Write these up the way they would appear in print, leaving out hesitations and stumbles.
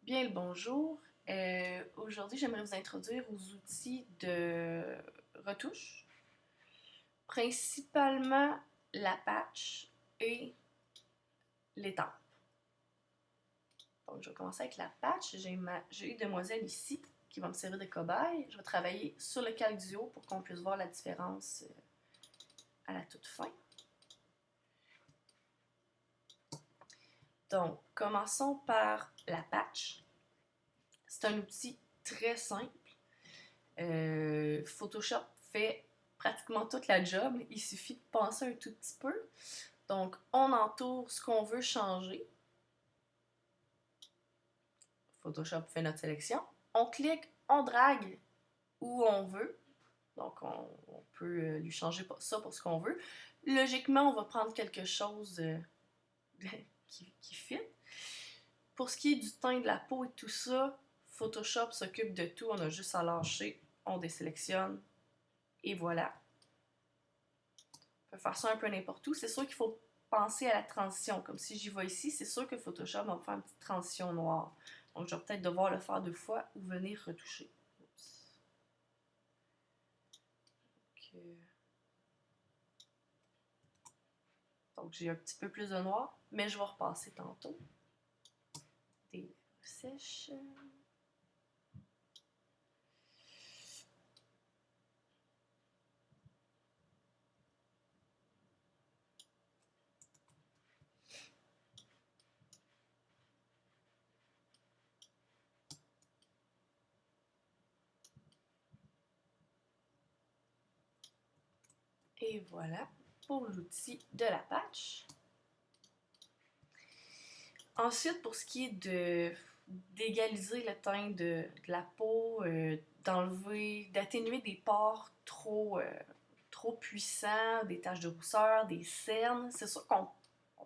Bien le bonjour. Aujourd'hui, j'aimerais vous introduire aux outils de retouche, principalement la patch et l'étampe. Donc, je vais commencer avec la patch. J'ai une demoiselle ici qui va me servir de cobaye. Je vais travailler sur le calque du haut pour qu'on puisse voir la différence à la toute fin. Donc, commençons par la patch. C'est un outil très simple. Photoshop fait pratiquement toute la job. Il suffit de penser un tout petit peu. Donc, on entoure ce qu'on veut changer. Photoshop fait notre sélection. On clique, on drague où on veut. Donc, on peut lui changer ça pour ce qu'on veut. Logiquement, on va prendre quelque chose qui fit. Pour ce qui est du teint de la peau et tout ça, Photoshop s'occupe de tout. On a juste à lâcher, on désélectionne et voilà. On peut faire ça un peu n'importe où. C'est sûr qu'il faut penser à la transition. Comme si j'y vais ici, c'est sûr que Photoshop va me faire une petite transition noire. Donc, je vais peut-être devoir le faire 2 fois ou venir retoucher. Donc, j'ai un petit peu plus de noir, mais je vais repasser tantôt. Des sèches. Et voilà pour l'outil de la patch. Ensuite, pour ce qui est d'égaliser le teint de la peau, d'atténuer des pores trop puissants, des taches de rousseur, des cernes, c'est sûr qu'on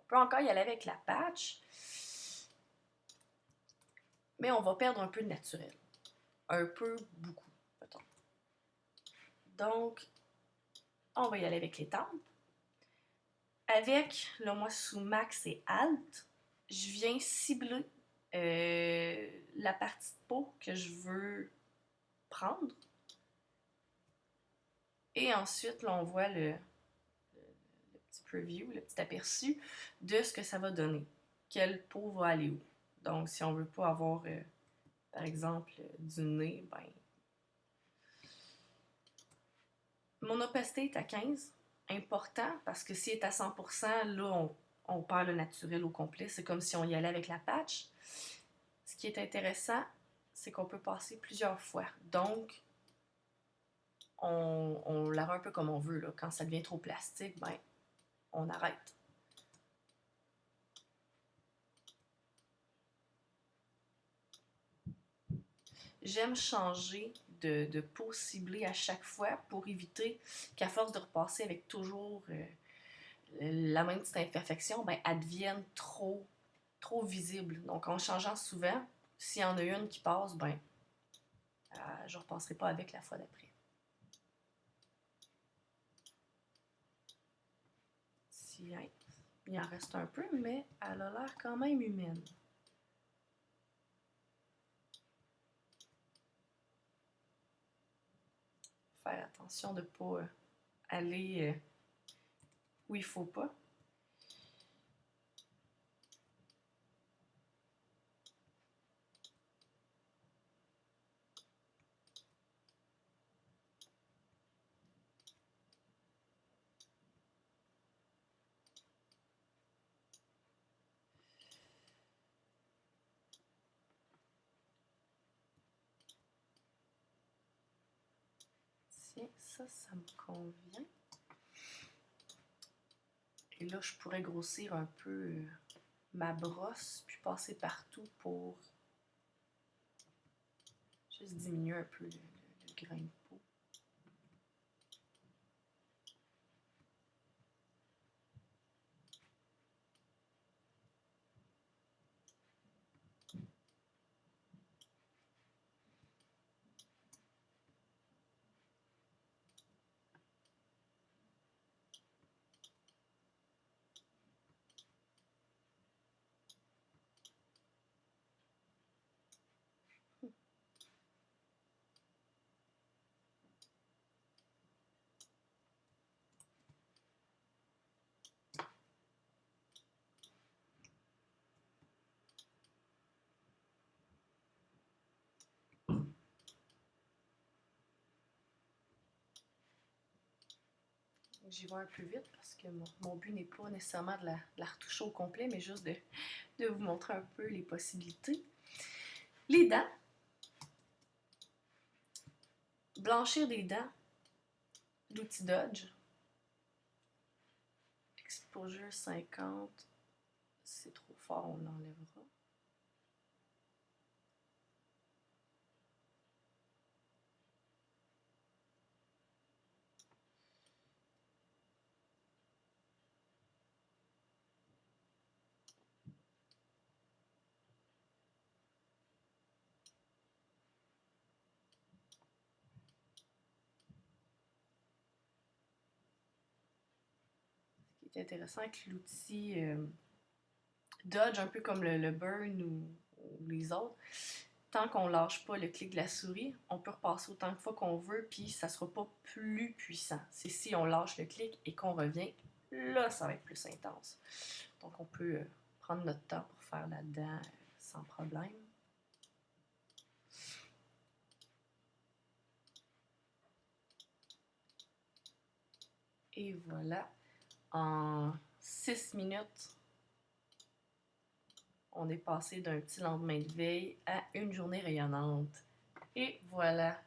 peut encore y aller avec la patch, mais on va perdre un peu de naturel. Un peu, beaucoup, mettons. Donc, on va y aller avec les tempes. Avec le moi sous Max et Alt, je viens cibler la partie de peau que je veux prendre. Et ensuite, là, on voit le petit preview, le petit aperçu de ce que ça va donner. Quelle peau va aller où. Donc, si on veut pas avoir, par exemple, du nez, ben... Mon opacité est à 15. Important, parce que s'il est à 100%, là, on perd le naturel au complet. C'est comme si on y allait avec la patch. Ce qui est intéressant, c'est qu'on peut passer plusieurs fois. Donc, on la rend un peu comme on veut. Là. Quand ça devient trop plastique, ben, on arrête. J'aime changer de peau ciblée à chaque fois pour éviter qu'à force de repasser avec toujours la même petite imperfection, ben, elle devienne trop visible. Donc, en changeant souvent, s'il y en a une qui passe, ben, je ne repasserai pas avec la fois d'après. Si, hein, il en reste un peu, mais elle a l'air quand même humaine. Faire attention de ne pas aller où il ne faut pas. Tiens, ça me convient. Et là, je pourrais grossir un peu ma brosse, puis passer partout pour juste diminuer un peu le grain de peau. J'y vais un peu vite parce que mon but n'est pas nécessairement de la retoucher au complet, mais juste de vous montrer un peu les possibilités. Les dents. Blanchir des dents. L'outil Dodge. Exposure 50. C'est trop fort, on l'enlèvera. Ce qui est intéressant avec l'outil Dodge, un peu comme le Burn ou les autres, tant qu'on lâche pas le clic de la souris, on peut repasser autant de fois qu'on veut, puis ça sera pas plus puissant. C'est si on lâche le clic et qu'on revient, là, ça va être plus intense. Donc, on peut prendre notre temps pour faire là-dedans sans problème. Et voilà, en 6 minutes, on est passé d'un petit lendemain de veille à une journée rayonnante. Et voilà,